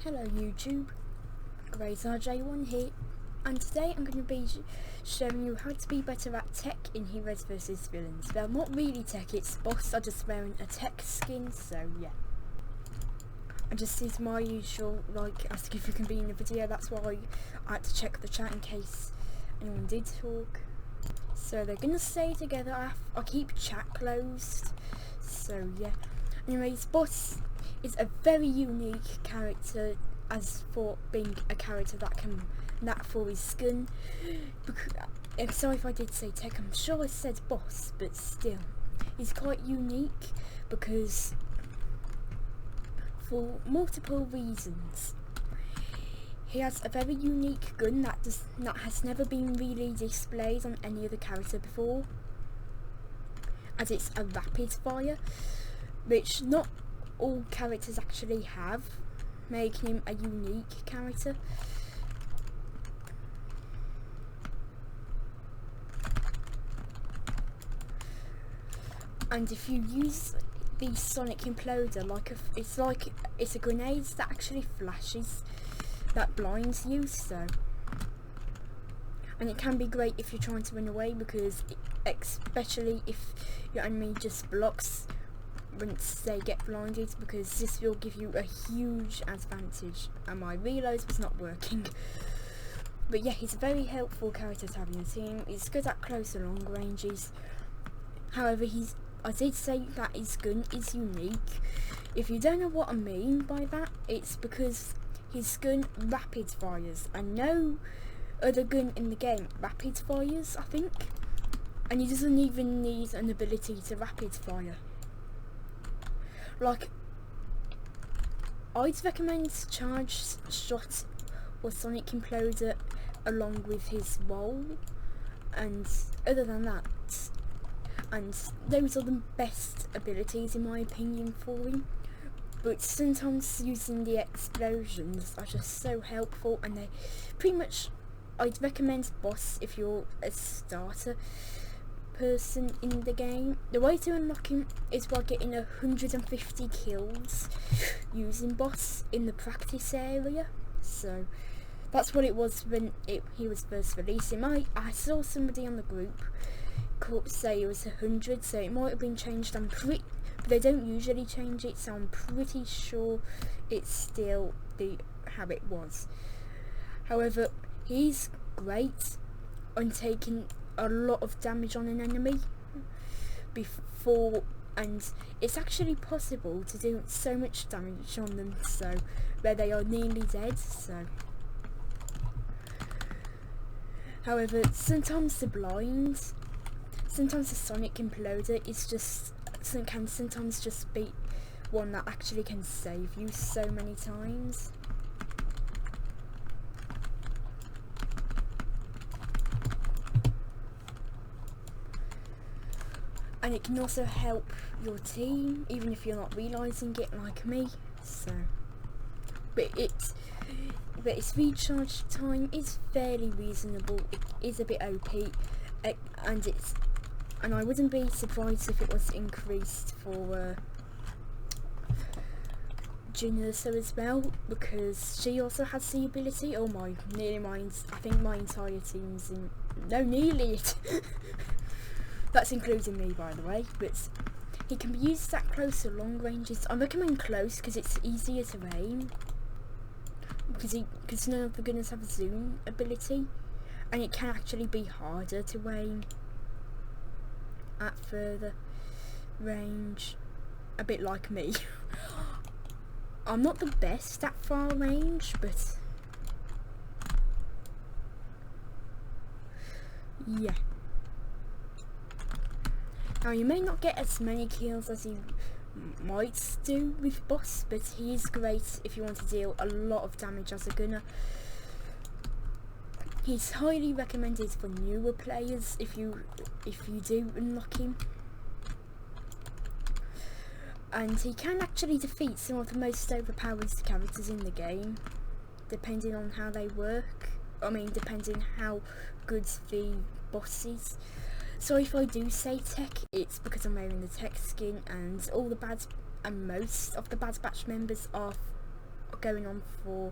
Hello YouTube, GreysRJ1 here, and today I'm going to be showing you how to be better at tech in Heroes vs Villains. Well, not really tech, it's boss. I'm just wearing a tech skin, so yeah. And just as my usual, ask if you can be in the video. That's why I had to check the chat in case anyone did talk. So they're going to stay together. I keep chat closed, so yeah. Anyways, boss is a very unique character as for being a character that can nap for his skin. Sorry if I did say tech, I'm sure I said boss, but still. He's quite unique because for multiple reasons. He has a very unique gun that has never been really displayed on any other character before, as it's a rapid fire, which not all characters actually have, making him a unique character. And if you use the sonic imploder, it's a grenade that actually flashes, that blinds you, so. And it can be great if you're trying to run away, because especially if your enemy just blocks once they get blinded, because this will give you a huge advantage. And my reload was not working. But yeah, he's a very helpful character to have in your team. He's good at close and long ranges. However, I did say that his gun is unique. If you don't know what I mean by that, it's because his gun rapid fires, and no other gun in the game rapid fires, I think. And he doesn't even need an ability to rapid fire. I'd recommend Charge Shot or Sonic Imploder along with his roll, and other than that, and those are the best abilities in my opinion for him. But sometimes using the explosions are just so helpful, and they pretty much, I'd recommend boss if you're a starter person in the game. The way to unlock him is by getting 150 kills using boss in the practice area. So that's what it was when he was first releasing. I saw somebody on the group say it was 100, so it might have been changed. But they don't usually change it, so I'm pretty sure it's still how it was. However, he's great on taking a lot of damage on an enemy before, and it's actually possible to do so much damage on them, so where they are nearly dead. So however, sometimes the sonic imploder is can sometimes just be one that actually can save you so many times. And it can also help your team, even if you're not realising it like me. So, but its recharge time is fairly reasonable. It is a bit OP, and I wouldn't be surprised if it was increased for Junissa as well, because she also has the ability. Oh my, I think my entire team's in. No, nearly it. That's including me, by the way. But he can be used at close or long ranges. I recommend close because it's easier to aim. Because none of the gunners have a zoom ability, and it can actually be harder to aim at further range. A bit like me. I'm not the best at far range, but yeah. Now, you may not get as many kills as you might do with boss, but he is great if you want to deal a lot of damage as a gunner. He's highly recommended for newer players if you do unlock him. And he can actually defeat some of the most overpowered characters in the game, depending on how they work. I mean, depending how good the boss is. So if I do say tech, it's because I'm wearing the tech skin, and most of the Bad Batch members are going on for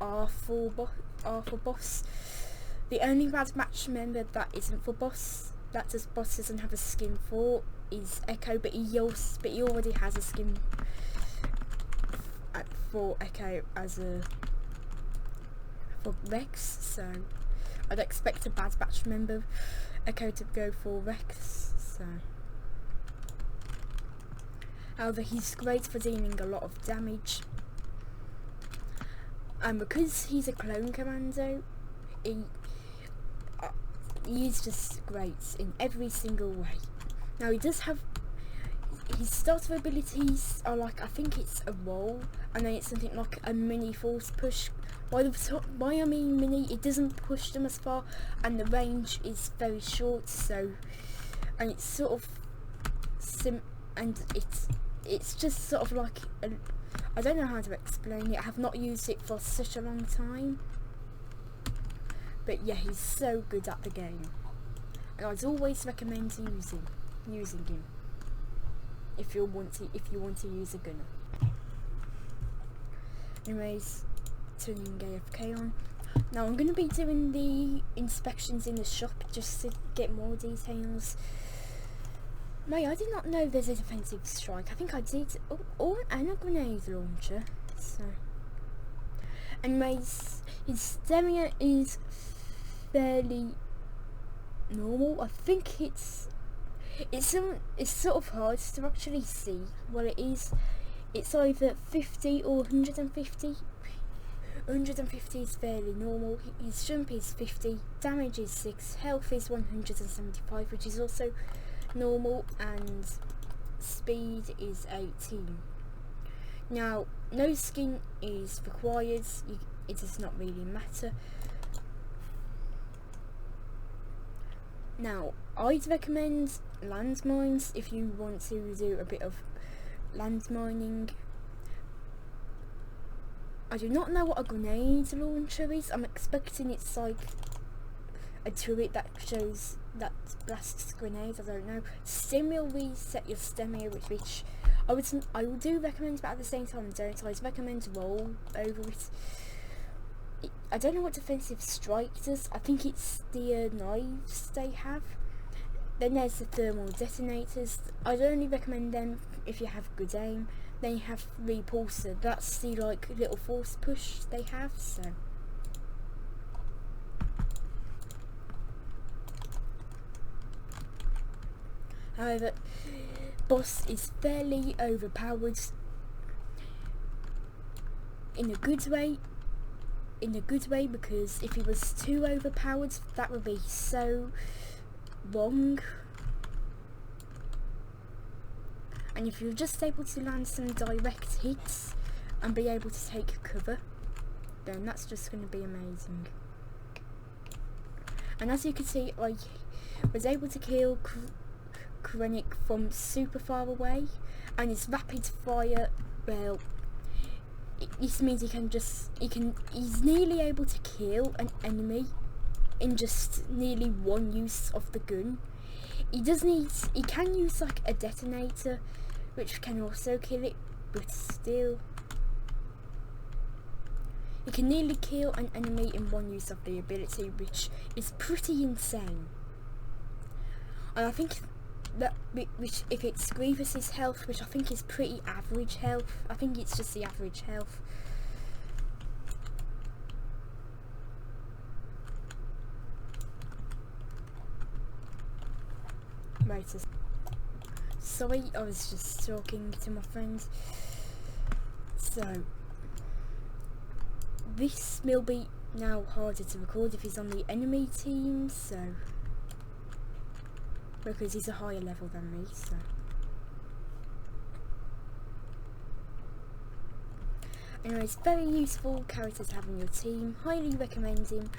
R for boss. The only bad match member that isn't for boss, that boss doesn't have a skin for, is Echo, but he already has a skin for Echo for Rex, so I'd expect a bad batch member Echo to go for Rex. So, however, he's great for dealing a lot of damage, and because he's a clone commando, he's just great in every single way. Now he does have his starter abilities are like, I think it's a roll, and then it's something like a mini force push. By I mean mini, it doesn't push them as far, and the range is very short. So, and it's sort of it's just sort of like I don't know how to explain it. I have not used it for such a long time, but yeah, he's so good at the game, and I'd always recommend using him if you want to use a gunner. Anyways, turning AFK on. Now I'm going to be doing the inspections in the shop just to get more details. Mate, I did not know there's a defensive strike. I think I did. And a grenade launcher. So, anyways, his stamina is fairly normal. I think it's sort of hard to actually see what it is. It's either 50 or 150. 150 is fairly normal. His jump is 50, damage is 6, health is 175, which is also normal, and speed is 18. Now, no skin is required. It does not really matter. Now, I'd recommend landmines if you want to do a bit of land mining. I do not know what a grenade launcher is. I'm expecting it's like a turret that blasts grenades. I don't know. Stim will reset your stamina, which I would do recommend, but at the same time, don't. I'd recommend roll over it. I don't know what defensive strike does. I think it's the knives they have. Then there's the thermal detonators. I'd only recommend them if you have good aim. Then you have repulsor. That's the like little force push they have. So, however, boss is fairly overpowered in a good way. Because if he was too overpowered, that would be so wrong. And if you're just able to land some direct hits and be able to take cover, then that's just going to be amazing. And as you can see, I was able to kill Krennic from super far away, and his rapid fire, well, this means he's nearly able to kill an enemy in just nearly one use of the gun. He can use like a detonator, which can also kill it, but still, he can nearly kill an enemy in one use of the ability, which is pretty insane. And I think that, which if it's Grievous's health, which I think is pretty average health, I think it's just the average health. Right, sorry, I was just talking to my friends. So, this will be now harder to record if he's on the enemy team, so, because he's a higher level than me, so. Anyways, very useful character to have on your team. Highly recommend him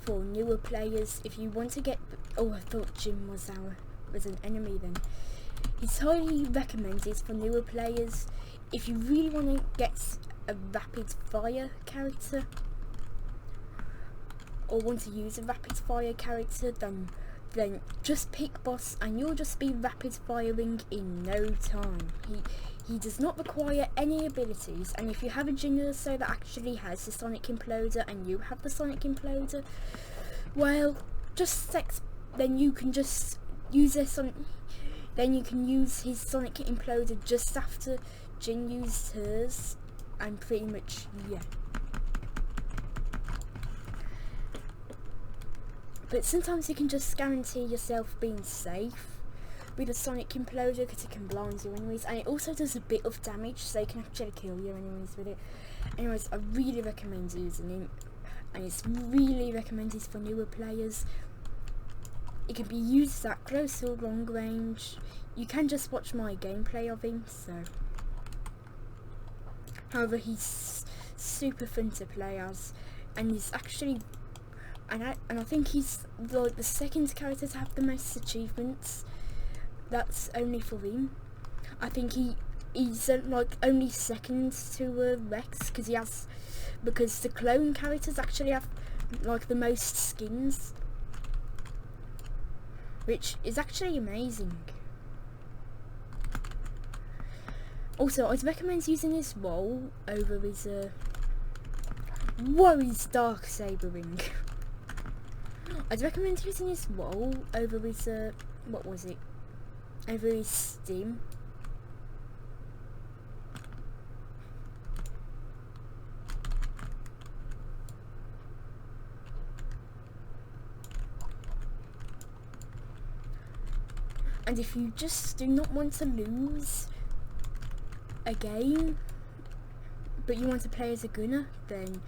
for newer players. If you want to get, oh, I thought Jim was an enemy then. He's highly recommended for newer players. If you really want to get a rapid fire character, or want to use a rapid fire character, then just pick boss and you'll just be rapid firing in no time. he does not require any abilities, and if you have a Jin or so that actually has the Sonic Imploder and you have the Sonic Imploder, well, then you can just use then you can use his Sonic Imploder just after Jin used hers, and pretty much, yeah. But sometimes you can just guarantee yourself being safe with a Sonic Imploder because it can blind you anyways, and it also does a bit of damage, so you can actually kill you anyways with it. Anyways, I really recommend using him, and it's really recommended for newer players. It can be used at close or long range. You can just watch my gameplay of him, so. However, he's super fun to play as, and he's actually, and I think he's like the second character to have the most achievements. That's only for him. I think he's like only second to Rex, because the clone characters actually have like the most skins, which is actually amazing. Also, I'd recommend using his roll over his his dark saber ring. I'd recommend using his roll over his what was it? Over his stim. And if you just do not want to lose a game, but you want to play as a gunner, then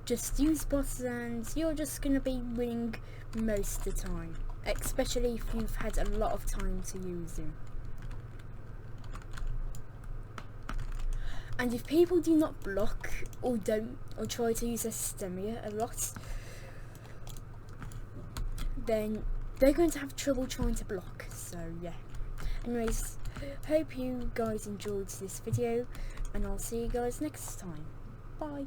just use boss and you're just going to be winning most of the time, especially if you've had a lot of time to use him. And if people do not block or try to use their stamina a lot, then they're going to have trouble trying to block. So yeah. Anyways, hope you guys enjoyed this video, and I'll see you guys next time. Bye.